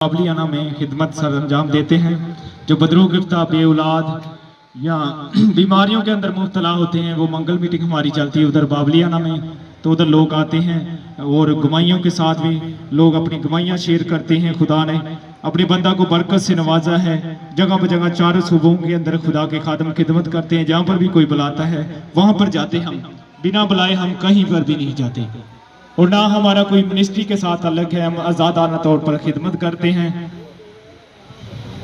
काबलियाना में खिदमत सर अंजाम देते हैं। जो बदरू गिरफ्ता बे औलाद या बीमारियों के अंदर मुब्तला होते हैं, वो मंगल मीटिंग हमारी चलती है उधर बावलियाना में, तो उधर लोग आते हैं और गवाइयों के साथ भी लोग अपनी गवाइयाँ शेयर करते हैं। खुदा ने अपने बंदा को बरकत से नवाजा है। जगह ब जगह चारों सूबों के अंदर खुदा के खादम खिदमत करते हैं। जहाँ पर भी कोई बुलाता है वहाँ पर जाते हम, बिना बुलाए हम कहीं पर भी नहीं जाते। और ना हमारा कोई मिनिस्ट्री के साथ अलग है, हम आज़ादाना तौर पर खिदमत करते हैं।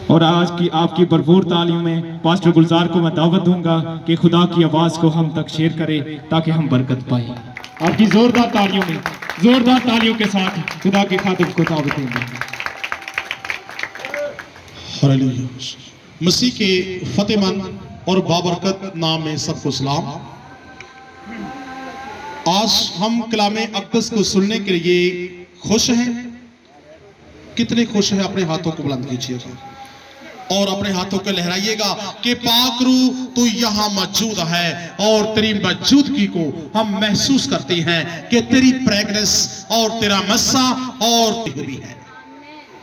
और आज की आपकी भरपूर तालीम में पास्टर गुलजार को मैं दावत दूंगा कि खुदा की आवाज़ को हम तक शेयर करें ताकि हम बरकत पाए। आपकी जोरदार तालियों में, जोरदार तालियों के साथ खुदा के खादिम को दावत देंगे। मसीह के फतेहमंद और बाबरकत नाम में सबको सलाम। आज हम कलामे अक़दस को सुनने के लिए खुश हैं। कितने खुश हैं? अपने हाथों को बुलंद कीजिएगा और अपने हाथों को लहराइएगा कि पाक रूह तू यहाँ मौजूद है और तेरी मौजूदगी को हम महसूस करते हैं कि तेरी फ्रेगनेंस और तेरा मस्सा और भी है।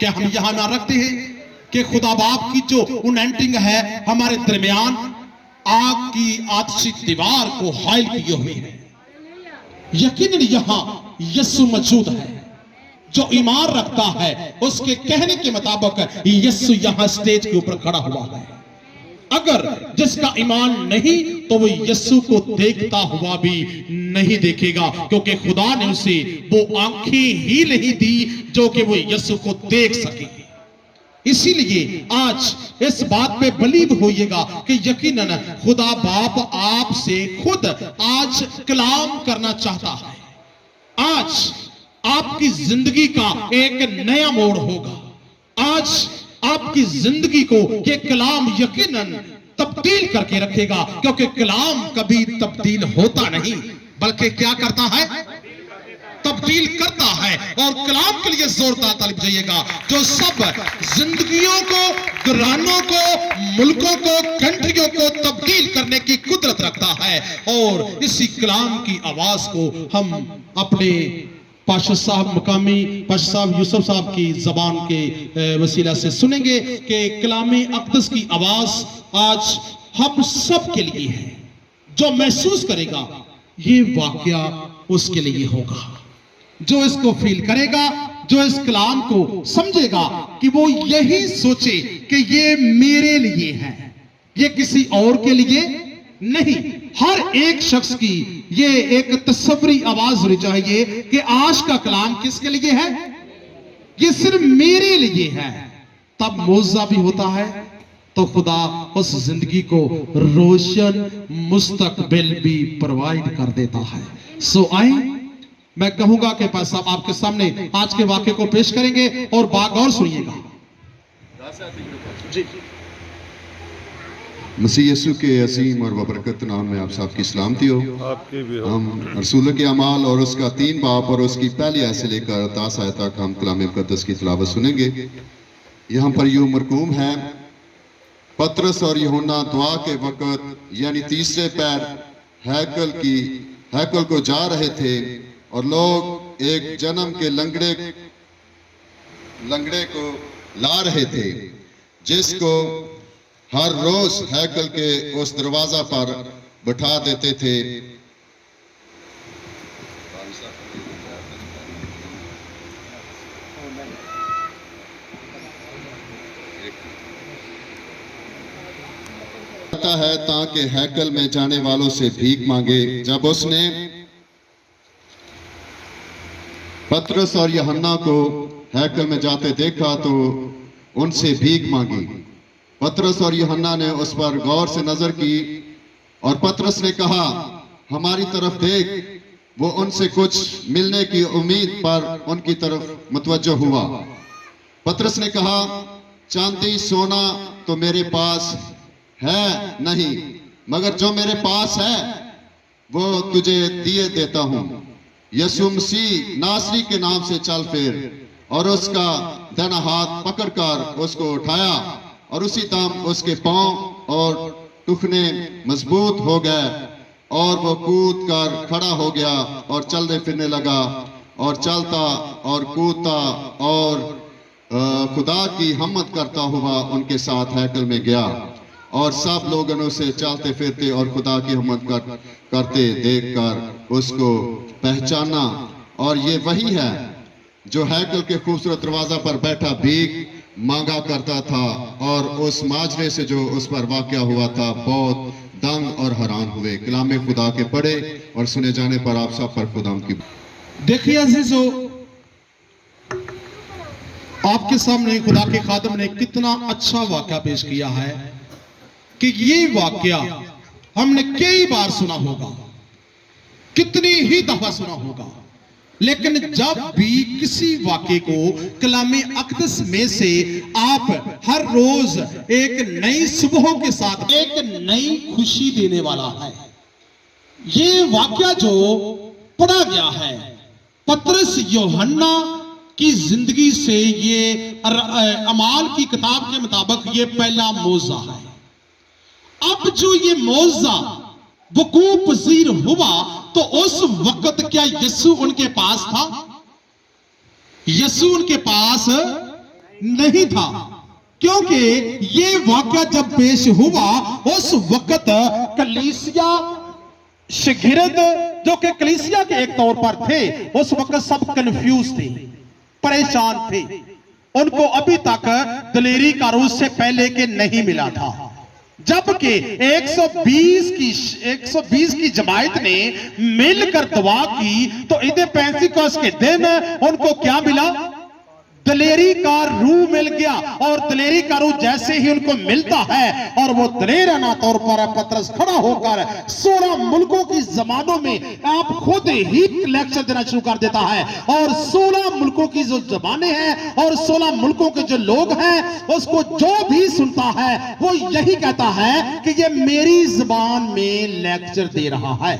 क्या हम यहाँ ना रखते हैं कि खुदा बाप की जो उनेंटिंग है हमारे दरमियान आग की आतशी दीवार को हायल किए हुए है। यकीनन यहाँ यीशु मौजूद है। जो ईमान रखता है उसके कहने के मुताबिक यीशु यहाँ स्टेज के ऊपर खड़ा हुआ है। अगर जिसका ईमान नहीं तो वो यीशु को देखता हुआ भी नहीं देखेगा, क्योंकि खुदा ने उसे वो आंखें ही नहीं दी जो कि वो यीशु को देख सके। इसीलिए आज इस बात पे बिलीव होइएगा कि यकीनन खुदा बाप आपसे खुद आज कलाम करना चाहता है। आज आपकी जिंदगी का एक नया मोड़ होगा। आज आपकी जिंदगी को ये कलाम यकीनन तब्दील करके रखेगा, क्योंकि कलाम कभी तब्दील होता नहीं बल्कि क्या करता है? तब्दील करता है। और कलाम के लिए जोरदार ताली बजाइएगा जो सब जिंदगियों को, घरानों को, मुल्कों को, कंट्रियों को तब्दील करने की कुदरत रखता है। और इसी कलाम की आवाज को हम अपने पाशा साहब, मकामी पाशा साहब यूसुफ साहब की जबान के वसीला से सुनेंगे कि कलामे अक़दस की आवाज आज हम सब के लिए है। जो महसूस करेगा ये वाकया उसके लिए होगा। जो इसको फील करेगा, जो इस कलाम को समझेगा कि वो यही सोचे कि ये मेरे लिए है, ये किसी और के लिए नहीं। हर एक शख्स की ये एक तस्वरी आवाज होनी चाहिए कि आज का कलाम किसके लिए है? ये सिर्फ मेरे लिए है। तब मौजा भी होता है तो खुदा उस जिंदगी को रोशन मुस्तकबिल भी प्रोवाइड कर देता है। सो आए, मैं कहूंगा कि पास साहब आपके सामने आज के वाक्य को पेश करेंगे और बागौर सुनिएगा। जी। मसीह यीशु के असीम और बबरकत नाम में आप सबकी सलामती हो। हम रसूल के अमाल और उसका 3 बाब और उसकी पहली आयत से लेकर 10 आयत तक हम कलाम मुक़द्दस की तिलावत सुनेंगे। यहाँ पर यूं मरकूम है, पतरस और यूहन्ना दुआ के वक़्त यानी तीसरे पैर हैकल को जा रहे थे और लोग एक जन्म के लंगड़े को ला रहे थे, जिसको हर रोज हैकल के उस दरवाजा पर बैठा देते थे। है ताकि हैकल में जाने वालों से भीख मांगे। जब उसने पतरस और यूहन्ना को हैकल में जाते देखा तो उनसे भीख मांगी। पतरस और यूहन्ना ने उस पर गौर से नजर की और पतरस ने कहा, हमारी तरफ देख। वो उनसे कुछ मिलने की उम्मीद पर उनकी तरफ मुतवज्जो हुआ। पतरस ने कहा, चांदी सोना तो मेरे पास है नहीं, मगर जो मेरे पास है वो तुझे दिए देता हूं। यीशु मसीह नासरी के नाम से चल फिर। और उसका दाहिना हाथ पकड़कर उसको उठाया और उसी दम उसके पांव और टुकने मजबूत हो गए और वो कूद कर खड़ा हो गया और चलने फिरने लगा और चलता और कूदता और खुदा की हमद करता हुआ उनके साथ हैकल में गया और सब लोगों उसे चलते फिरते और खुदा की हमद करते देखकर उसको पहचाना। और ये वही है जो हैकल के खूबसूरत दरवाजा पर बैठा भीख मांगा करता था, और उस माजरे से जो उस पर वाक़या हुआ था बहुत दंग और हैरान हुए। कलाम खुदा के पढ़े और सुने जाने पर आप सब पर खुदा की। देखिए अजीजों, आपके सामने खुदा के खादम ने कितना अच्छा वाक़या पेश किया है कि ये वाक़या हमने कई बार सुना होगा, कितनी ही दफा सुना होगा, लेकिन जब भी किसी वाक़े को कलाम अक़दस में से आप हर रोज एक नई सुबह के साथ एक नई खुशी देने वाला है। ये वाक़या जो पढ़ा गया है पतरस यूहन्ना की जिंदगी से, ये अमाल की किताब के मुताबिक ये पहला मौज़ा है। अब जो ये मौज़ा वकूअ पज़ीर हुआ तो उस वक्त क्या यीशु उनके पास था? यीशु उनके पास नहीं था, क्योंकि ये वाक़या जब पेश हुआ उस वक्त कलीसिया शागिर्द जो कि कलीसिया के एक तौर पर थे, उस वक्त सब कंफ्यूज थे, परेशान थे। उनको अभी तक दलेरी का रूस से पहले के नहीं मिला था, जबकि 120 की जमात ने मिलकर दुआ की तो ईद पेंसिकोस के दिन उनको क्या मिला? दलेरी का रूह मिल गया। और दलेरी का रूह जैसे ही उनको मिलता है और वो दलेराना तौर पर पतरस खड़ा होकर 16 मुल्कों की जबानों में आप खुद ही लेक्चर देना शुरू कर देता है, और 16 मुल्कों की जो जबानें हैं और 16 मुल्कों के जो लोग हैं उसको जो भी सुनता है वो यही कहता है कि ये मेरी जबान में लेक्चर दे रहा है,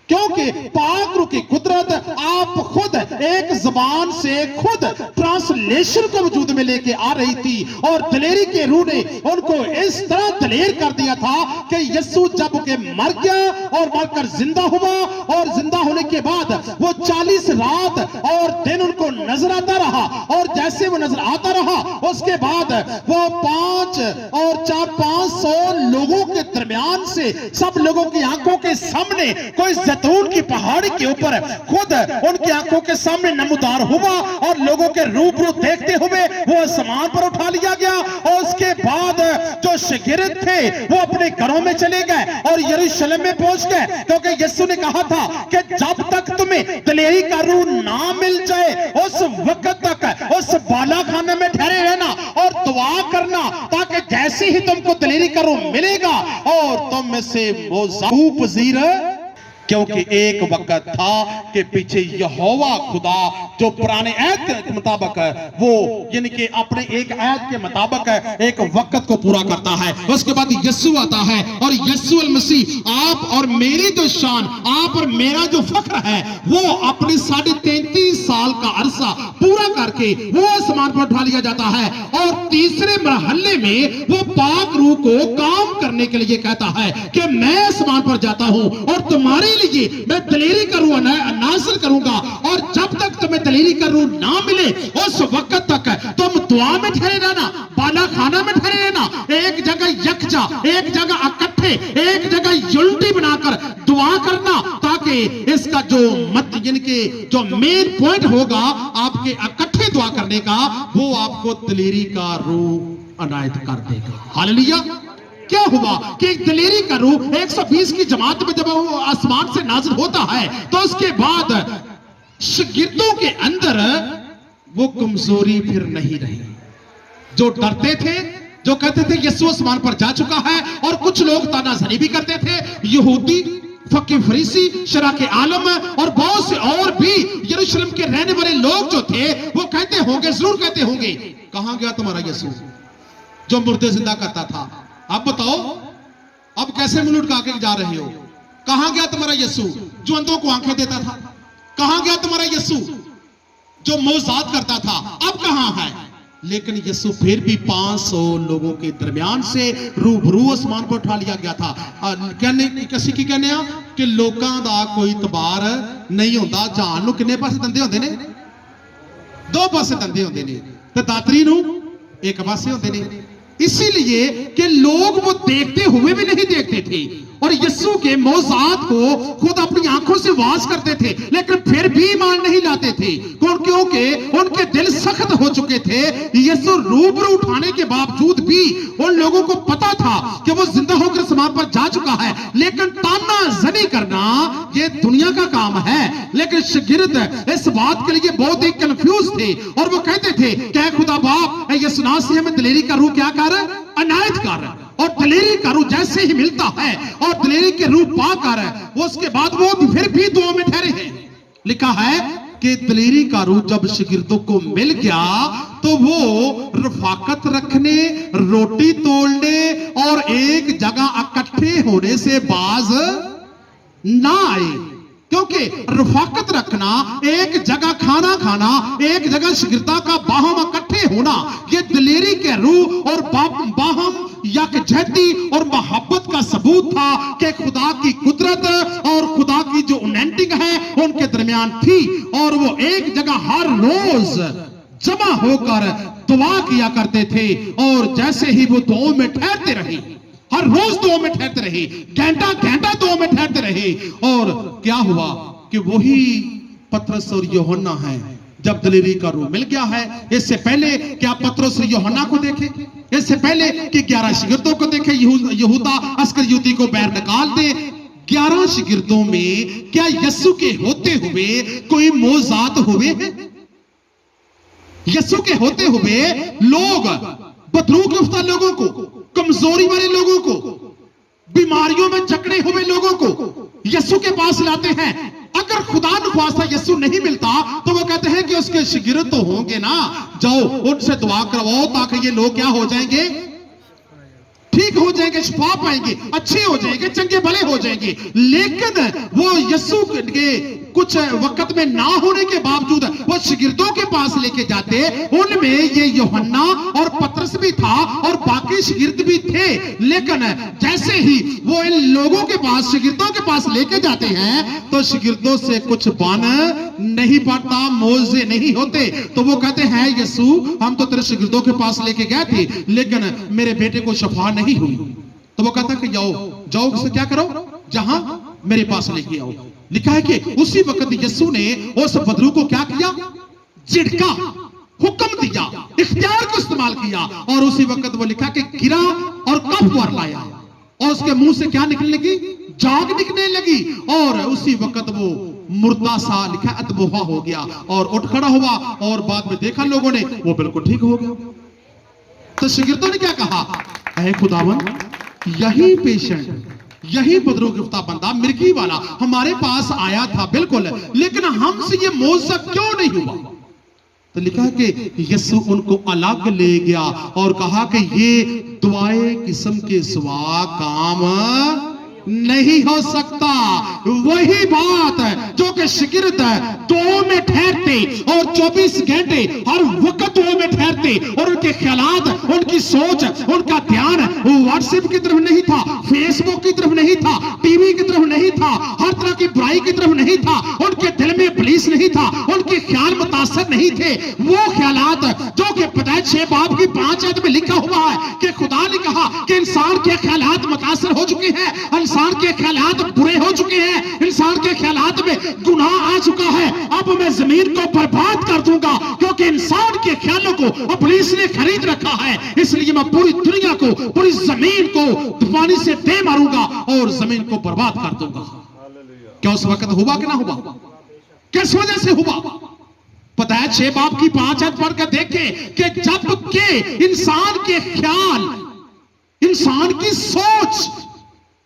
क्योंकि पाक रूह की कुदरत आप खुद एक जबान से खुद ट्रांसलेशन को वजूद में लेके आ रही थी। और दलेरी के रूह ने उनको इस तरह दलेर कर दिया था कि यीशु जब के मर गया और मरकर जिंदा हुआ, और जिंदा होने के बाद वो 40 रात और दिन उनको नजर आता रहा, और जैसे वो नजर आता रहा उसके बाद वो 500 लोगों के दरमियान से सब लोगों की आंखों के सामने कोई जैतून की पहाड़ी के ऊपर खुद उनकी आंखों के सामने नमूदार हुआ, और लोगों के रूबरू देखते हुए वो आसमान पर उठा लिया गया। और उसके बाद जो शागिर्द थे वो अपने घरों में चले गए और यरूशलेम में पहुंच गए, क्योंकि यीशु ने कहा था कि जब तक तुम्हें दलेरी का रूह ना मिल जाए उस वक्त तक उस बाला खाने में ठहरे रहना और दुआ करना, ताकि जैसे ही तुमको दलेरी का रूह मिलेगा और तुम में से वकूअ पज़ीर। क्योंकि एक वक्त था कि पीछे यहोवा खुदा जो पुराने ऐत के मुताबिक वो यानी कि अपने एक ऐत के मुताबिक एक वक्त को पूरा करता है, उसके बाद यीशु आता है, और यीशु अल मसीह आप और मेरी जो शान, आप और मेरा जो फख्र है वो अपने 33.5 साल का अरसा पूरा करके वो आसमान पर उठा लिया जाता है। और तीसरे मरहले में वो पाक रूह को काम करने के लिए कहता है कि मैं आसमान पर जाता हूं और तुम्हारे लिए मैं दलेरी का रूह नाज़िल करूंगा, और जब तक तुम्हें दलेरी का रूह ना मिले उस वक्त तक तुम दुआ में ठहरे रहना, बाला खाना में ठहरे रहना, एक जगह यकजा, एक जगह इकट्ठे, एक जगह यूनिटी बनाकर दुआ करना, ताकि इसका जो मत यानी कि जो मेन पॉइंट होगा आपके इकट्ठे दुआ करने का, वो आपको दलेरी का रूह अनायत कर देगा। हालेलुया। क्या हुआ कि एक दलेरी का रूह 120 की जमात में जब वो आसमान से नाज़िल होता है तो उसके बाद शागिर्दों के अंदर वो कमजोरी फिर नहीं रही। जो डरते थे, जो कहते थे यीशु आसमान पर जा चुका है, और कुछ लोग तानाज़नी भी करते थे, यहूदी, फकीह फरीसी, शरा के आलम और बहुत से और भी यरूशलेम के रहने वाले लोग जो थे वो कहते होंगे, जरूर कहते होंगे, कहां गया तुम्हारा यीशु जो मुर्दे जिंदा करता था? अब बताओ, अब कैसे मुंह लुटका के जा रहे हो? कहां गया तुम्हारा यीशु जो अंधों को आंखें देता था? कहां गया तुम्हारा यीशु जो मौज़ात करता था? अब कहां है? लेकिन यीशु फिर भी 500 लोगों के दरमियान से रूबरू आसमान पर उठा लिया गया था। कहने किसी की कहने कि लोकां दा कोई तबार नहीं होता, जान नूं किन्ने पासे दंदे होंदे ने? 2 पासे दंदे होंदे ने। ਤੇ ਦਾਤਰੀ ਨੂੰ ਇੱਕ ਪਾਸੇ ਹੁੰਦੇ ਨੇ, इसीलिए कि लोग वो देखते हुए भी नहीं देखते थे और यीशु के मौजात को खुद अपनी आंखों से वास करते थे, लेकिन फिर भी ईमान नहीं लाते थे। क्योंकि उनके दिल सख्त हो चुके थे। यीशु रूबरू उठाने के बावजूद भी उन लोगों को पता था कि वो जिंदा होकर समाप्त पर जा चुका है, लेकिन ताना जनी करना ये दुनिया का काम है। लेकिन शागिर्द इस बात के लिए बहुत ही कंफ्यूज थे और वो कहते थे क्या खुदा बाप यीशु नासरी हमें दिलेरी का रूह क्या कर अनायत कर, और दिलेरी का रूह जैसे ही मिलता है और दिलेरी के रूह पाकर वो उसके बाद वो फिर भी दुआ में ठहरे हैं। लिखा है कि दिलेरी का रूह जब शागिर्दों को मिल गया तो वो रफाकत रखने, रोटी तोड़ने और एक जगह इकट्ठे होने से बाज ना आए। क्योंकि रफाकत रखना, एक जगह खाना खाना, एक जगह शागिर्दा का बाहम इकट्ठे होना, ये दिलेरी के रूह और बाहम यकजहती और मोहब्बत का सबूत था कि खुदा की कुदरत और खुदा की जो अनॉइंटिंग है उनके दरमियान थी। और वो एक जगह हर रोज जमा होकर दुआ किया करते थे और जैसे ही वो दुआ में ठहरते रहे, हर रोज दुआ में ठहरते रहे, घंटा घंटा दुआ में ठहरते रहे। और क्या हुआ कि वही पतरस और यूहन्ना है। जब दिलेरी का रूह मिल गया है, इससे पहले क्या पतरस और यूहन्ना को देखे, इससे पहले कि 11 शागिर्दों को देखे, यहूदा अस्करियोती को बाहर निकाल दे, 11 शागिर्दों में क्या यीशु के होते हुए कोई मोजात हुए हैं? यीशु के होते हुए लोग बदरू गिरफ्तार लोगों को, कमजोरी वाले लोगों को, बीमारियों में जकड़े हुए लोगों को यीशु के पास लाते हैं। अगर खुदा नुख्वास्ता यीशु नहीं मिलता तो वो कहते हैं कि उसके शागिर्द तो होंगे ना, जाओ उनसे दुआ करवाओ ताकि ये लोग क्या हो जाएंगे, ठीक हो जाएंगे, शिफा पाएंगे, अच्छे हो जाएंगे, चंगे भले हो जाएंगे। लेकिन वो यीशु के कुछ वक्त में ना होने के बावजूद वो शागिर्दों के पास लेके जाते। उनमें ये यूहन्ना और पतरस भी था और बाकी शागिर्द भी थे। लेकिन जैसे ही वो इन लोगों के पास, शागिर्दों के पास लेके जाते हैं तो शागिर्दों से कुछ बन नहीं पड़ता, मौजे नहीं होते। तो वो कहते हैं यीशु हम तो तेरे शागिर्दों के पास लेके गए थे लेकिन मेरे बेटे को शफा नहीं हुई। तो वो कहता कि जाओ जाओ उससे क्या करो, जहां मेरे पास लेके आओ। लिखा है कि उसी वक्त यीशु ने उस बदरू को क्या किया, झिड़का, हुक्म दिया, इख्तियार को इस्तेमाल किया और उसी वक्त वो लिखा कि गिरा और कफ पर लाया और उसके मुंह से क्या निकलने लगी, जाग निकलने लगी और उसी वक्त वो मुर्दा सा लिखा अतबोहा हो गया और उठ खड़ा हुआ और बाद में देखा लोगों ने वो बिल्कुल ठीक हो गया। तो शागिर्दों ने क्या कहा, ऐ खुदावन यही पेशेंट, यही बदरू गिरफ्तार बंदा मिर्गी वाला हमारे पास आया था बिल्कुल, लेकिन हमसे ये मौजा क्यों नहीं हुआ। तो लिखा है कि यीशु उनको अलग ले गया और कहा कि ये दुआए किस्म के सिवा काम नहीं हो सकता। वही बात जो कि शागिर्द दुआ में ठहरते और 24 घंटे हर वक्त दुआ में ठहरते और उनके ख्यालात, उनकी सोच, उनका ध्यान व्हाट्सएप की तरफ नहीं था, फेसबुक की तरफ नहीं था, टीवी की तरफ नहीं था, हर तरह की बुराई की तरफ नहीं था, उनके दिल में पुलिस नहीं था, उनके ख्याल मुतासर नहीं थे। वो ख्यालात जो कि पैदाइश 6 बाब की 5 आयत में लिखा हुआ है कि खुदा ने कहा कि इंसान के ख्यालात मुतासर हो चुके हैं, इंसान के ख्यालात बुरे हो चुके हैं, इंसान के ख्यालात में गुनाह आ चुका है। अब मैं जमीन को बर्बाद कर दूंगा क्योंकि इंसान के ख्यालों को पुलिस ने खरीद रखा है, इसलिए मैं पूरी दुनिया को, पूरी जमीन को पानी से दे मारूंगा और जमीन को बर्बाद कर दूंगा। क्या उस वक्त हुआ कि ना हुआ? किस वजह से हुआ? पता है 6 बाब की 5 आयत पढ़कर देखें कि जब के इंसान के ख्याल, इंसान की सोच,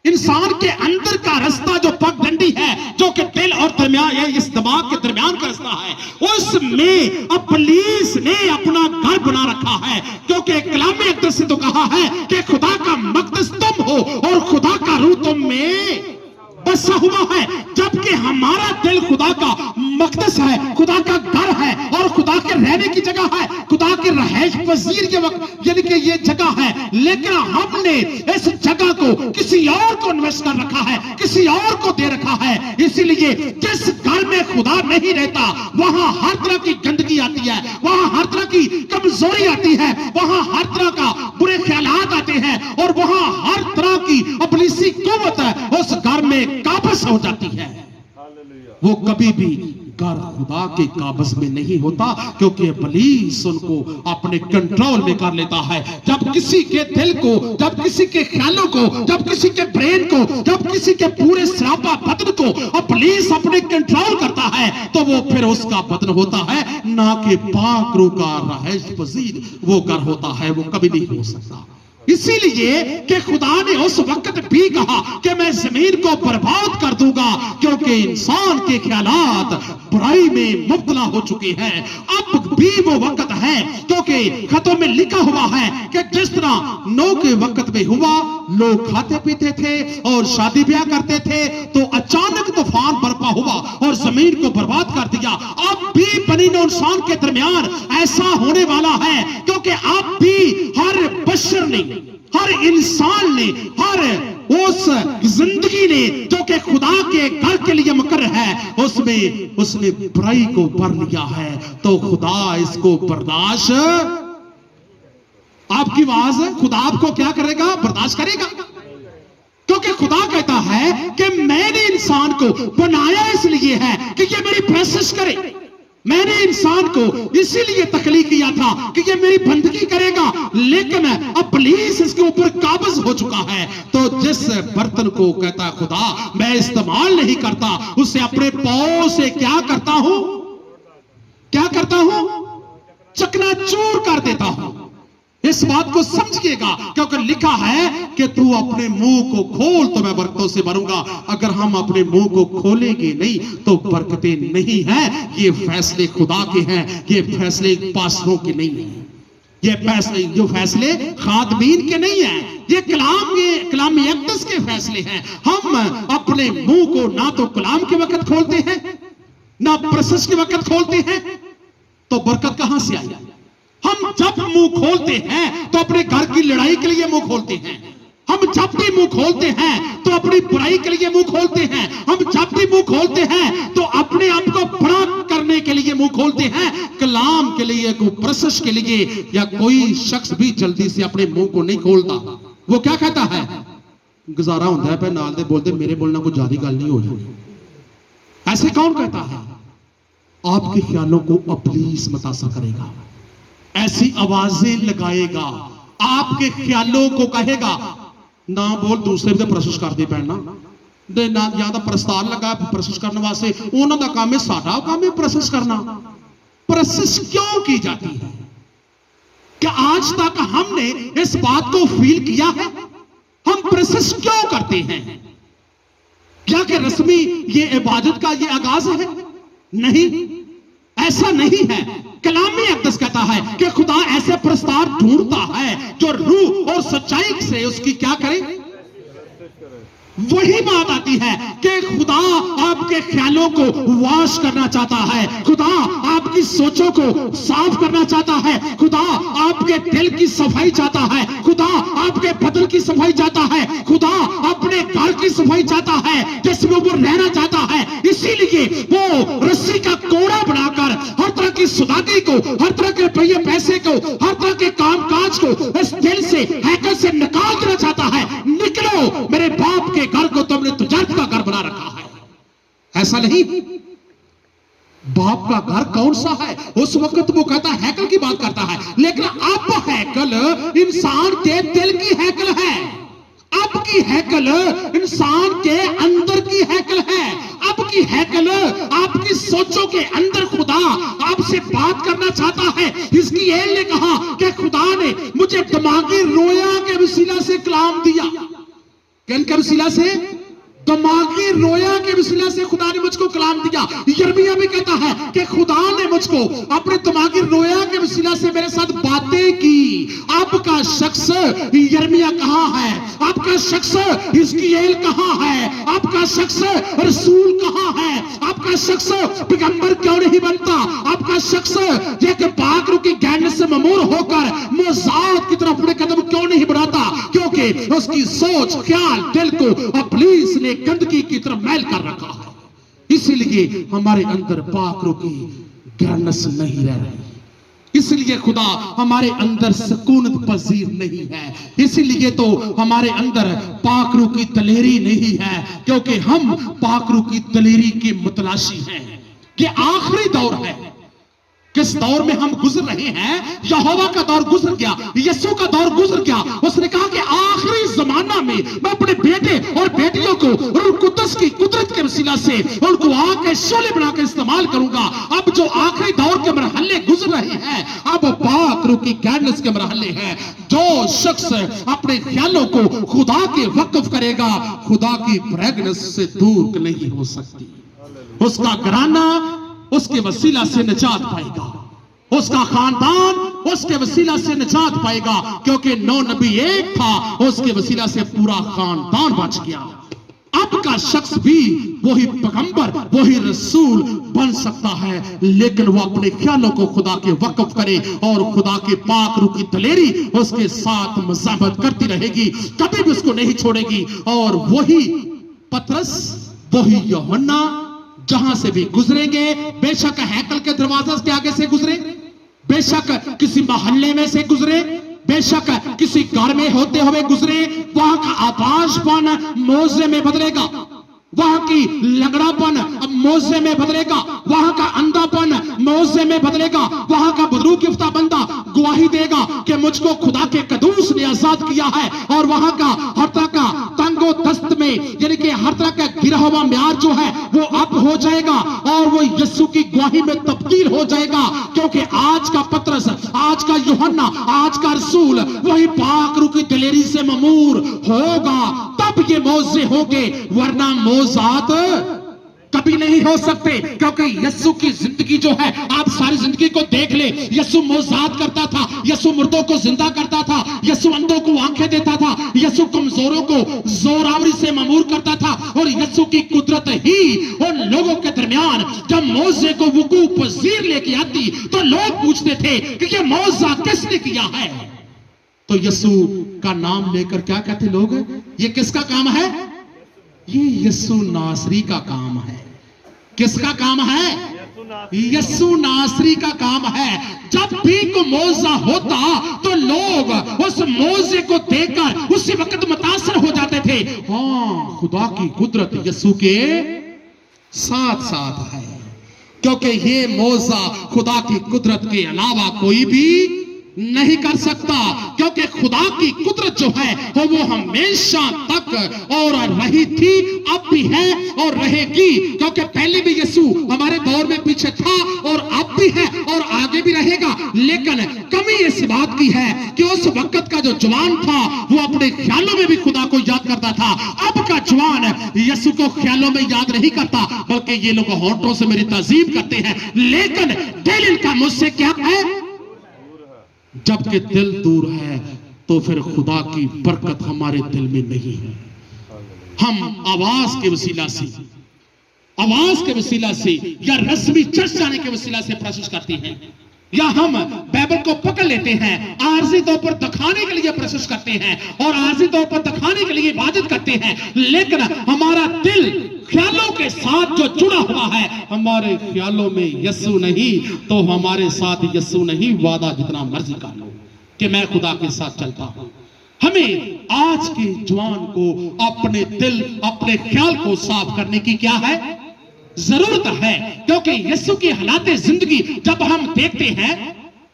इंसान के अंदर का रास्ता जो पगडंडी है, जो कि दिल और दरमियान इस दिमाग के दरमियान का रास्ता है, उसमें पुलिस ने अपना घर बना रखा है। क्योंकि कलाम अक़दस से तो कहा है कि खुदा का मक़दस तुम हो और खुदा का रूह तुम में बसा हुआ है, जबकि हमारा दिल खुदा का मकदस है, खुदा का घर है और खुदा के रहने की जगह है, खुदा के रहायश पजीर के वक्त यानी कि ये जगह है। लेकिन हमने इस जगह को किसी और को इन्वेस्ट कर रखा है, किसी और को दे रखा है। इसीलिए जिस घर में खुदा नहीं रहता वहां हर तरह की गंदगी आती है, वहां हर तरह की कमजोरी आती है, वहां हर तरह का बुरे ख्यालात आते हैं और वहां हर तरह की इब्लीसी कुव्वत उस घर में काबज हो जाती है। वो कभी भी घर खुदा के काबज में नहीं होता, क्योंकि इब्लीस उनको अपने कंट्रोल में कर लेता है। जब किसी के दिल को, जब किसी के ख्यालों को, जब किसी के ब्रेन को, जब किसी के पूरे सरापा बदन को इब्लीस अपने कंट्रोल करता है, तो वो फिर उसका बदन होता है, ना कि पाक रूह का रहायश पजीर वो घर होता है। वो कभी नहीं हो सकता। इसीलिए कि खुदा ने उस वक्त भी कहा कि मैं जमीन को बर्बाद कर दूंगा, क्योंकि इंसान के ख्यालात बुराई में मुब्तला हो चुके हैं। अब भी वो वक्त है, क्योंकि खतों में लिखा हुआ है कि जिस तरह नूह के वक्त में हुआ, लोग खाते पीते थे और शादी ब्याह करते थे, तो अचानक तूफान बर्पा हुआ और जमीन को बर्बाद कर दिया। अब भी बनी नौं इंसान के दरमियान ऐसा होने वाला है, क्योंकि अब भी हर बशर ने, हर इंसान ने, हर उस जिंदगी ने जो कि खुदा के घर के लिए मुकर्रर है, उसमें उसने बुराई को भर लिया है। तो खुदा इसको बर्दाश्त, आपकी आवाज, खुदा आपको क्या करेगा? बर्दाश्त करेगा। क्योंकि खुदा कहता है कि मैंने इंसान को बनाया इसलिए है कि ये मेरी प्रेसिस करे। मैंने इंसान को इसीलिए तख्लीक किया था कि ये मेरी बंदगी करेगा, लेकिन अब पुलिस इसके ऊपर काबज हो चुका है। तो जिस बर्तन को कहता है खुदा मैं इस्तेमाल नहीं करता, उसे अपने पांव से क्या करता हूं? क्या करता हूं? चकनाचूर कर देता हूं। इस बात को समझिएगा, क्योंकि लिखा है कि तू अपने मुंह को खोल तो मैं बरकतों से भरूंगा। अगर हम अपने मुंह को खोलेंगे नहीं तो बरकतें नहीं हैं। ये फैसले खुदा के हैं, ये फैसले पास्टरों के नहीं हैं। ये फैसले, जो फैसले खादमीन के नहीं हैं, ये कलाम अक़दस के फैसले हैं। हम अपने मुंह को ना तो कलाम के वक्त खोलते हैं, ना प्रोसेस के वक्त खोलते हैं, तो बरकत कहां से आई? हम जब मुंह खोलते हैं तो अपने घर की लड़ाई के लिए मुंह खोलते हैं। हम जब भी मुंह खोलते हैं तो अपनी बुराई के लिए मुंह खोलते हैं। हम जब भी मुंह खोलते हैं तो अपने आप को बड़ा करने के लिए मुंह खोलते हैं। कलाम के लिए, कोई प्रोसेस के लिए, या कोई शख्स भी जल्दी से अपने मुंह को नहीं खोलता। वो क्या कहता है? गुजारा होता है पे नाल दे बोलते मेरे बोलना कोई ज्यादा गल नहीं हो जाती। ऐसे कौन कहता है? आपके ख्यालों को इब्लीस मुतासर करेगा, ऐसी आवाजें लगाएगा, आपके ख्यालों को कहेगा ना बोल, दूसरे भी तो प्रोसेस कर दे पैना दे ना, या तो प्रस्ताव लगा प्रोसेस करने वास्ते, उन्हों का काम है, साडा काम है प्रोसेस करना। प्रोसेस क्यों की जाती है? क्या आज तक हमने इस बात को फील किया है? हम प्रोसेस क्यों करते हैं? क्या कि रस्मी ये इबादत का ये आगाज है? नहीं, ऐसा नहीं है। कलामी अक़दस कहता है कि खुदा ऐसे प्रस्ताव ढूंढता है जो रूह और सच्चाई से उसकी क्या करे। वही बात आती है कि खुदा आपके ख्यालों को वाश करना चाहता है, खुदा आपकी सोचों को साफ करना चाहता है, खुदा आपके दिल की सफाई चाहता है, खुदा आपके बदन की सफाई चाहता है, खुदा अपने घर की सफाई चाहता है, जिसमें वो रहना चाहता है। इसीलिए वो रस्सी का कोड़ा बनाकर हर तरह की सुदागी को, हर तरह के रुपये पैसे को, हर तरह के कामकाज को इस दिल से, हैकल से निकाल देना चाहता है। निकलो, मेरे बाप के घर को तुमने तुजारत का घर बना रखा है। ऐसा नहीं। बाप का घर कौन सा है? उस वक्त वो कहता हैकल की बात करता है, लेकिन अब हैकल इंसान के दिल की हैकल है। अब की हैकल इंसान के अंदर की हैकल है। अब की हैकल आपकी सोचों के अंदर खुदा आपसे बात करना चाहता है। हिजकिय्येल ने कहा कि खुदा ने मुझे दिमागी रोया के वसीला से कलाम दिया। किन के वसीला से? दिमागी रोया के वसीला से खुदा ने मुझको कलाम दिया। यिर्मयाह भी कहता है कि खुदा ने मुझको अपने दिमागी रोया के वसीला से मेरे साथ बातें की। आपका शख्स यिर्मयाह कहां है? आपका शख्स हिजकियेल कहां है? आपका शख्स रसूल कहां है? आपका शख्स पैगंबर क्यों नहीं बनता? आपका शख्स एक पाक रूह की ज्ञान से ममूर होकर मोजात की तरफ अपने कदम क्यों नहीं बढ़ाता? क्योंकि उसकी सोच ख्याल दिल को इब्लीस ने गंदगी की तरफ मैल कर रखा है। इसीलिए हमारे अंदर पाक रूह की ज्ञानस नहीं रह रही, इसलिए खुदा हमारे अंदर सुकून पजीर नहीं है, इसीलिए तो हमारे अंदर पाक रूह की दलेरी नहीं है, क्योंकि हम पाक रूह की दलेरी की मुतलाशी हैं। ये आखिरी दौर है। किस दौर में हम गुजर रहे हैं? यहोवा का दौर गुजर गया, यीशु का दौर गुजर गया। उसने कहा कि आखिरी जमाना में मैं अपने बेटे और बेटियों को रूह कुद्दस की कुदरत के वसीला से उनको आग के शोले बनाकर इस्तेमाल करूंगा। अब जो आखिरी दौर के मरहले गुजर रहे हैं, अब पाक रूह की गाइडेंस के मरहले हैं। जो शख्स अपने ख्यालों को खुदा के वक्फ करेगा, खुदा की फ्रेगनेंस से दूर नहीं हो सकती। उसका घराना उसके वसीला से निजात पाएगा, उसका खानदान उसके वसीला से निजात पाएगा, क्योंकि 9 नबी एक था, उसके वसीला से पूरा खानदान बच गया। अब का शख्स भी वही पैगंबर वही रसूल बन सकता है, लेकिन वो अपने ख्यालों को खुदा के वक्फ करे और खुदा के पाक रूह की दलेरी उसके साथ मज़ाहमत करती रहेगी, कभी भी उसको नहीं छोड़ेगी। और वही पतरस वही यूहन्ना जहां से भी गुजरेंगे, बेशक हैकल के दरवाजे के आगे से गुजरे, बेशक किसी मोहल्ले में से गुजरे, बेशक किसी घर में होते हुए गुजरे, वहां का आवाजपन मोजे में बदलेगा, वहां की लंगड़ापन मोजे में बदलेगा, वहां का अंधापन मोजे में बदलेगा, वहां का बदरूक इफ्ता बंदा गवाही देगा कि मुझको खुदा के कदूस ने आजाद किया है। और वहां का हर तरह का तंगो दस्त में, यानी कि हर तरह का गिरा हुआ म्यार जो है वो अप हो जाएगा और वो यीशु की गवाही में तब्दील हो जाएगा, क्योंकि आज का पतरस, आज का यूहन्ना, आज का रसूल वही पाक रूह की दलेरी से ममूर होगा, तब ये मौजे होंगे, वरना मौजात कभी नहीं हो सकते। क्योंकि यीशु की जिंदगी जो है, आप सारी जिंदगी को देख ले, यीशु मौजात करता था, यीशु मुर्दों को जिंदा करता था, यीशु अंधों को आंखें देता था, यीशु कमजोरों को जोरावरी से ममूर करता था। और यीशु की कुदरत ही उन लोगों के दरमियान जब मौजे को वुकू पजीर लेके आती तो लोग पूछते थे कि ये मौजा किसने किया है? तो यीशु का नाम लेकर क्या कहते लोग? ये किसका काम है? ये यीशु नासरी का काम है। किसका काम है? यीशु नासरी का काम है। जब भी कोई मौजा होता तो लोग उस मौजे को देखकर उसी वक्त मुतासर हो जाते थे। हाँ, खुदा की कुदरत यीशु के साथ साथ है, क्योंकि ये मौजा खुदा की कुदरत के अलावा कोई भी नहीं कर सकता, क्योंकि खुदा की कुदरत जो है वो हमेशा तक और रही थी, अब भी है और रहेगी। क्योंकि पहले भी यीशु हमारे दौर में पीछे था और अब भी है और आगे भी रहेगा। लेकिन कमी इस बात की है कि उस वक्त का जो जवान था वो अपने ख्यालों में भी खुदा को याद करता था। अब का जवान यीशु को ख्यालों में याद नहीं करता, बल्कि ये लोग होठों से मेरी ताजीब करते हैं, लेकिन दिल इनका मुझसे क्या है? जबकि दिल दूर है तो फिर खुदा की बरकत हमारे दिल में नहीं है। हम आवाज के वसीला से या रस्मी चर्च जाने के वसीला से प्रयास करते हैं, या हम बाइबल को पकड़ लेते हैं, आर्जी तौर पर दिखाने के लिए प्रयास करते हैं और आर्जी तौर पर दिखाने के लिए इबादत करते हैं, लेकिन हमारा दिल ख्यालों के साथ जो जुड़ा हुआ है, हमारे ख्यालों में यीशु नहीं तो हमारे साथ यीशु नहीं। वादा जितना मर्जी कर लो कि मैं खुदा के साथ चलता हूं। हमें आज के जवान को अपने दिल अपने ख्याल को साफ करने की क्या है? जरूरत है, क्योंकि यीशु की हालात जिंदगी जब हम देखते हैं,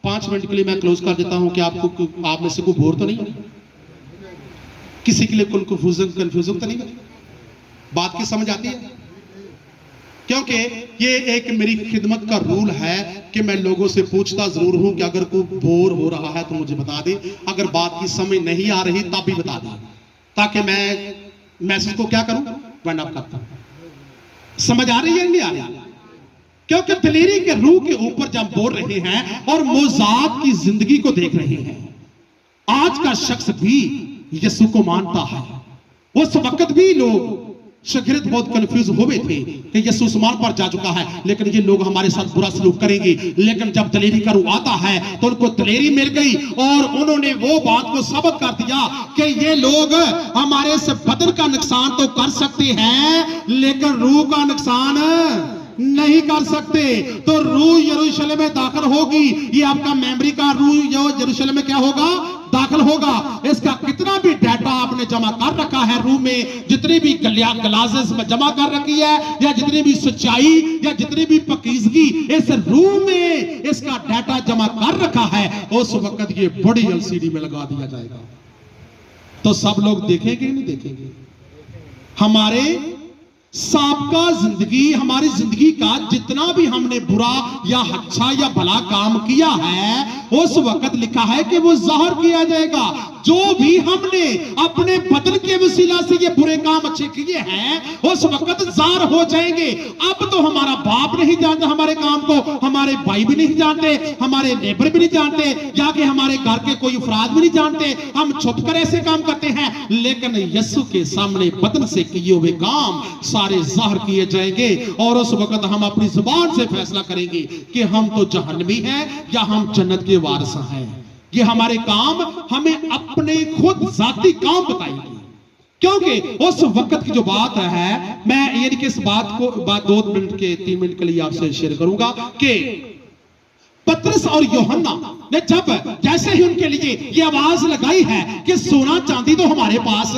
5 मिनट के लिए मैं क्लोज कर देता हूं कि आपको, आप में से कोई बोर तो नहीं, किसी के लिए कोई कंफ्यूजन तो नहीं, बात की समझ आती है? क्योंकि ये एक मेरी खिदमत का रूल है कि मैं लोगों से पूछता जरूर हूं कि अगर कोई बोर हो रहा है तो मुझे बता दे, अगर बात की समझ नहीं आ रही तब भी बता दे, ताकि मैं मैसेज को क्या करूं, वरना करता हूं। समझ आ रही है नहीं आ रही? क्योंकि दिलेरी के रूह के ऊपर जब बोल रहे हैं और मौजाद की जिंदगी को देख रहे हैं, आज का शख्स भी यीशु को मानता है। उस वक्त भी लोग शागिर्द बहुत कंफ्यूज हो गए थे कि यीशु आसमान पर जा चुका है, लेकिन ये लोग हमारे साथ बुरा सलूक करेंगे। लेकिन जब दिलेरी का रूह आता है तो उनको दिलेरी मिल गई और उन्होंने वो बात को साबित कर दिया कि ये लोग हमारे से बदन का नुकसान तो कर सकते हैं लेकिन रूह का नुकसान नहीं कर सकते। तो रूह यरूशलेम में दाखिल होगी। ये आपका मेमोरी का रूह जो यरूशलेम में क्या होगा? दाखिल होगा। इसका कितना भी डाटा आपने जमा कर रखा है रूह में, जितनी भी ग्लासेस में जमा कर रखी है, या जितनी भी सच्चाई या जितनी भी पकीजगी इस रूह में इसका डाटा जमा कर रखा है, उस वक्त ये बड़ी एलसीडी में लगा दिया जाएगा। तो सब लोग देखेंगे नहीं देखेंगे? हमारे साबका जिंदगी, हमारी जिंदगी का जितना भी हमने बुरा या अच्छा या भला काम किया है, उस वक्त लिखा है कि वो ज़ाहिर किया जाएगा। जो भी हमने अपने बदन के वसीला से ये बुरे काम अच्छे किए हैं, उस वक्त ज़ाहिर हो जाएंगे। अब तो हमारा बाप नहीं जानता हमारे काम को, हमारे भाई भी नहीं जानते, हमारे नेबर भी नहीं जानते, या कि हमारे घर के कोई अफराद भी नहीं जानते। हम छुप कर ऐसे काम करते हैं, लेकिन यीशु के सामने बदन से किए हुए काम सारे ज़ाहिर किए जाएंगे और उस वक्त हम अपनी जुबान से फैसला करेंगे कि हम तो जहन्नमी हैं या हम जन्नत के वारिस हैं। ये हमारे काम हमें अपने खुद जाती काम बताएंगे। क्योंकि उस वक्त की जो बात है, मैं यानी कि इस बात को 2 मिनट के 3 मिनट के लिए आपसे शेयर करूंगा कि पतरस और यूहन्ना ने जब जैसे ही उनके लिए ये आवाज लगाई है कि सोना चांदी तो हमारे पास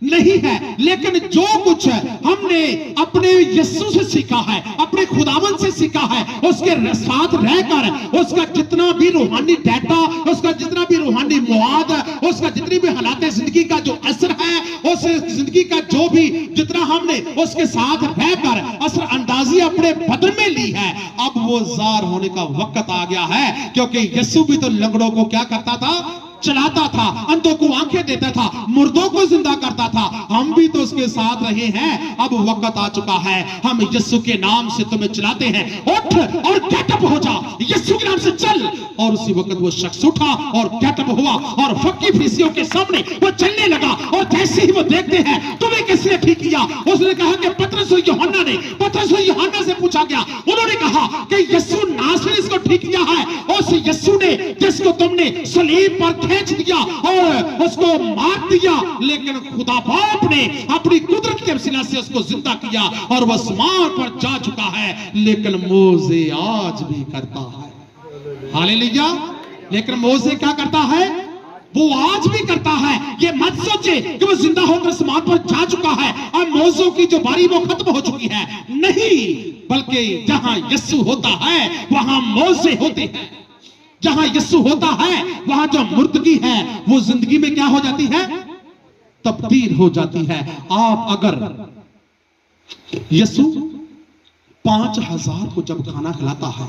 नहीं है, लेकिन जो कुछ हमने अपने यीशु से सीखा है, अपने खुदावन से सीखा है, उसके साथ रहकर उसका जितना भी रूहानी डाटा, उसका जितना भी रूहानी मवाद, उसका जितनी भी हालात जिंदगी का जो असर है, उस जिंदगी का जो भी जितना हमने उसके साथ रहकर असर अंदाजी अपने बदन में ली है, अब वो जार होने का वक्त आ गया है। क्योंकि यीशु भी तो लंगड़ों को क्या करता था? चलाता था, अंधों को आंखें देता था, मुर्दों को जिंदा करता था। हम भी तो उसके साथ रहे हैं। अब वक्त आ चुका है, हम यीशु के नाम से तुम्हें चलाते हैं। उठ और गेटअप हो जा, यीशु के नाम से चल। और उसी वक्त वो शख्स उठा और गेटअप हुआ और फक्की फरीसियों के सामने वो चलने लगा। और जैसे ही वो देखते हैं तुम्हें किसने ठीक किया, उसने कहा कि पतरस और यूहन्ना ने। पतरस और यूहन्ना से पूछा गया, उन्होंने कहा कि यीशु नासरी इसको ठीक किया है, उस यीशु ने जिसको तुमने सलीब पर खींच दिया और उसको मार दिया, लेकिन खुदा बाप ने अपनी कुदरत के वसीला से उसको जिंदा किया और वह आसमान पर जा चुका है। लेकिन मोसे आज भी करता है। हालेलुया। लेकिन मोसे क्या करता है? वो आज भी करता है। ये मत सोचे कि वो जिंदा होकर आसमान पर जा चुका है और मौजों की जो बारी वो खत्म हो चुकी है, नहीं, बल्कि जहां यीशु होता है वहां मौजे होते हैं। जहां यीशु होता है वहां जो मुर्दगी है वो जिंदगी में क्या हो जाती है? तब्दील हो जाती है। आप अगर यीशु 5000 को जब खाना खिलाता है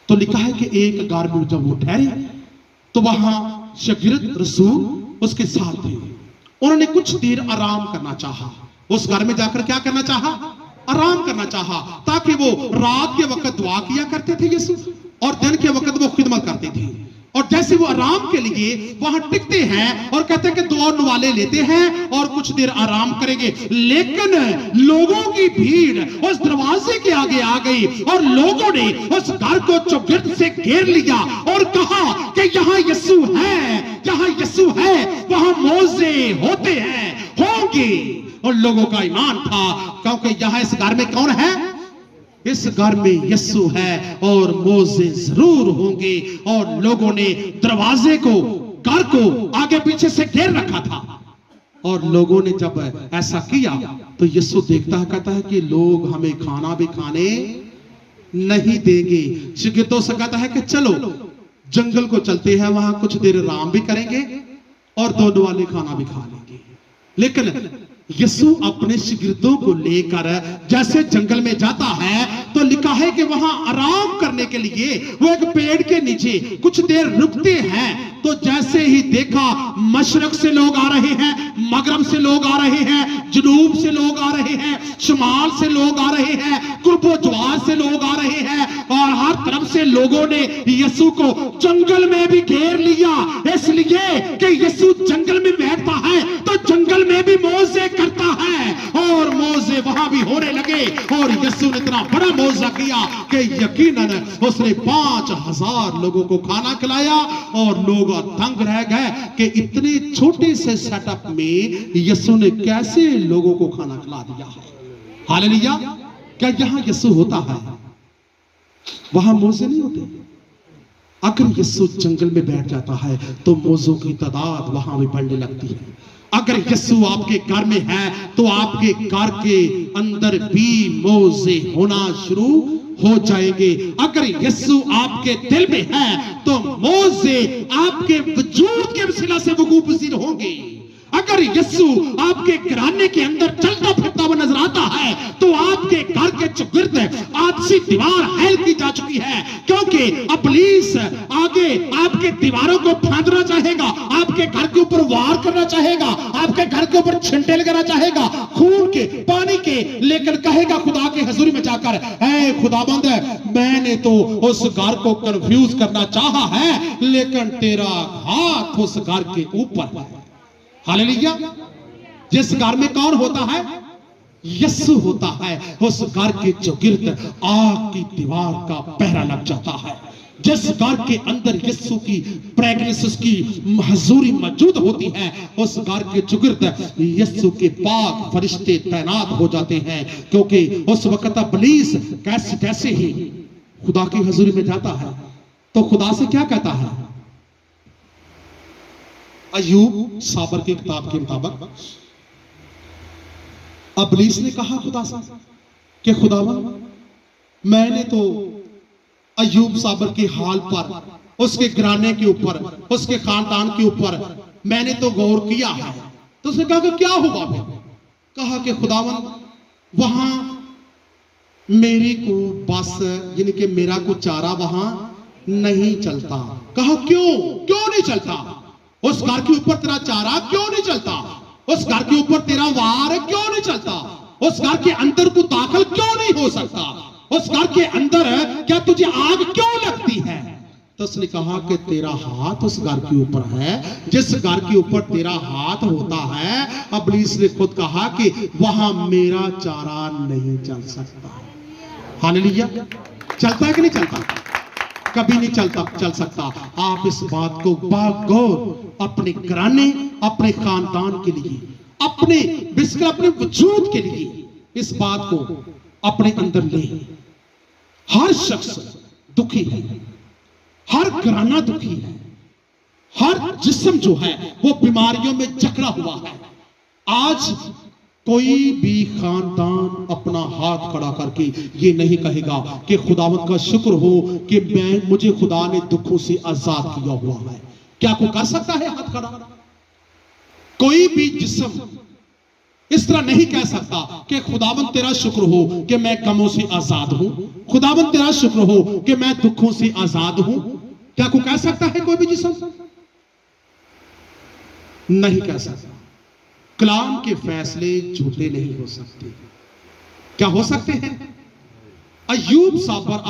तो लिखा है कि एक गार में जब वो ठहरे तो वहां शागिर्द रसूल उसके साथ थे। उन्होंने कुछ देर आराम करना चाहा। उस घर में जाकर क्या करना चाहा? आराम करना चाहा, ताकि वो रात के वक्त दुआ किया करते थे यीशु और दिन के वक्त वो खिदमत करते थे। और जैसे वो आराम के लिए वहां टिकते हैं और कहते हैं कि 2 नवाले लेते हैं और कुछ देर आराम करेंगे, लेकिन लोगों की भीड़ उस दरवाजे के आगे आ गई और लोगों ने उस घर को चौगिर्द से घेर लिया और कहा कि यहाँ यीशु है, जहां यीशु है वहां मौजे होते हैं, होंगे। और लोगों का ईमान था, क्योंकि यहाँ इस घर में कौन है? इस घर में यीशु है और मौजे जरूर होंगे। और लोगों ने दरवाजे को, घर को आगे पीछे से घेर रखा था। और लोगों ने जब ऐसा किया तो यीशु देखता है, कहता है कि लोग हमें खाना भी खाने नहीं देंगे। शिगिर्दों से कहता है कि चलो जंगल को चलते हैं, वहां कुछ देर आराम भी करेंगे और 2 वाले खाना भी खा लेंगे। लेकिन यीशु अपने शिगिर्दों को लेकर जैसे जंगल में जाता है तो लिखा है कि वहां आराम करने के लिए वो एक पेड़ के नीचे कुछ देर रुकते हैं। तो जैसे ही देखा मशरक से लोग आ रहे हैं, मगरब से लोग आ रहे हैं, जनूब से लोग आ रहे हैं, शुमाल से लोग आ रहे हैं, कुर्बो जवार से लोग आ रहे हैं, और हर तरफ से लोगों ने यीशु को जंगल में भी घेर लिया, इसलिए कि यीशु जंगल में बैठता है तो जंगल में भी मौजे करता है, और मौजे वहां भी होने लगे। और यीशु ने इतना बड़ा मौजा किया कि यकीनन उसने 5000 लोगों को खाना खिलाया, और लोग दंग रह गए कि इतने छोटे से सेटअप में यीशु ने कैसे लोगों को खाना खिला दिया है। हालेलुया। क्या यहां यीशु होता है, वहां मौजे नहीं होते? अगर यीशु जंगल में बैठ जाता है तो मौजों की तादाद वहां भी बढ़ने लगती है। अगर यीशु आपके घर में है तो आपके घर के अंदर भी मौजे होना शुरू हो जाएंगे। अगर यीशु आपके दिल में है तो मौजे आपके वजूद के वसीला से वकूअ पज़ीर होंगे। अगर यीशु आपके घराने के अंदर चलता फिरता हुआ नजर आता है तो आपके घर के चौगिर्द आपसी दीवार हैल की जा चुकी है, क्योंकि इब्लीस आगे आपके दीवारों को फांदना चाहेगा, आपके घर के ऊपर वार करना चाहेगा, आपके घर के ऊपर छिंटे लगाना चाहेगा, खून के पानी के, लेकिन कहेगा खुदा के हजूरी में जाकर, ऐ खुदाबंद, मैंने तो उस घर को कंफ्यूज करना चाहा है, लेकिन तेरा हाथ उस घर के ऊपर है। हालेलुया। जिस घर में कौन होता है? यीशु होता है, उस घर के चौगिर्द आग की दीवार का पहरा लग जाता है। जिस घर के अंदर यीशु की प्रेगनेंस की हजूरी मौजूद होती है, उस घर के चौगिर्द यीशु के पाक फरिश्ते तैनात हो जाते हैं, क्योंकि उस वक्त इब्लीस कैसे कैसे ही खुदा की हजूरी में जाता है तो खुदा से क्या कहता है? अय्यूब साबर की किताब के मुताबिक इब्लीस ने कहा खुदा से कि खुदावन, मैंने तो अय्यूब साबर के हाल पर, उसके घराने के ऊपर, उसके खानदान के ऊपर मैंने तो गौर किया है। तो उसने कहा कि क्या हुआ फिर? कहा कि खुदावन, वहां मेरी को बस यानी कि मेरा को चारा वहां नहीं चलता। कहा क्यों नहीं चलता? उस घर के ऊपर तेरा चारा क्यों नहीं चलता? उस घर के ऊपर तेरा वार क्यों नहीं चलता? उस घर के अंदर तू दाखिल क्यों नहीं हो सकता? उस घर के अंदर क्या तुझे आग क्यों लगती है? तो उसने कहा कि तेरा हाथ उस घर के ऊपर है। जिस घर के ऊपर तेरा हाथ होता है, इब्लीस ने खुद कहा कि वहां मेरा चारा नहीं चल सकता। हालेलुया। चलता है कि नहीं चलता? कभी नहीं चल सकता। आप इस बात को बागौर अपने घराने, अपने खानदान के लिए, अपने बिस्किट, अपने वजूद के लिए इस बात को अपने अंदर ले। हर शख्स दुखी है, हर घराना दुखी है, हर जिस्म जो है वो बीमारियों में जकड़ा हुआ है। आज कोई भी खानदान अपना हाथ खड़ा करके ये नहीं कहेगा कि खुदावंद का शुक्र हो कि मुझे खुदा ने दुखों से आजाद किया हुआ है। क्या कोई कर सकता है हाथ खड़ा? कोई भी जिस्म इस तरह नहीं कह सकता कि खुदावंद तेरा शुक्र हो कि मैं गमों से आजाद हूं, खुदावंद तेरा शुक्र हो कि मैं दुखों से आजाद हूं। क्या कोई कह सकता है? कोई भी जिस्म नहीं कह सकता। कलाम के फैसले झूठे नहीं हो सकते। क्या हो सकते हैं? अय्यूब साबर